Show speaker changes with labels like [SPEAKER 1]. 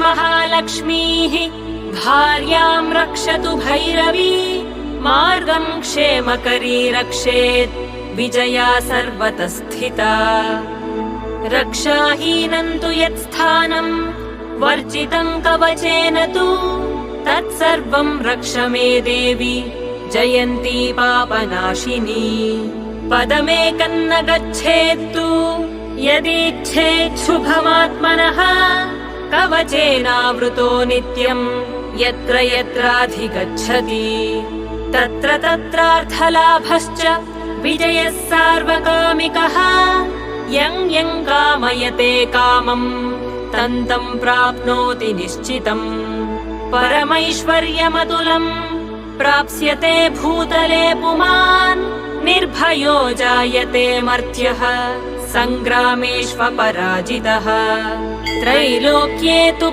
[SPEAKER 1] महालक्ष्मीः भार्यां रक्षतु भैरवी मार्गं क्षेमकरी रक्षेत् विजया सर्वतः स्थिता रक्षाहीनं तु यत्स्थानं वर्जितं कवचेन तु तत्सर्वं रक्ष मे देवी जयन्ती पापनाशिनी पदमेकं न गच्छेत्तु यदीच्छेत् शुभमात्मनः कवचेनावृतो नित्यं यत्र यत्राधिगच्छति तत्र तत्रार्थलाभश्च विजयः सार्वकामिकः यं यं कामयते कामं तं तं प्राप्नोति निश्चितम् परमैश्वर्यमतुलं प्राप्स्यते भूतले पुमान् निर्भयो जायते मर्त्यः संग्रामेष्वपराजितः त्रैलोक्ये तु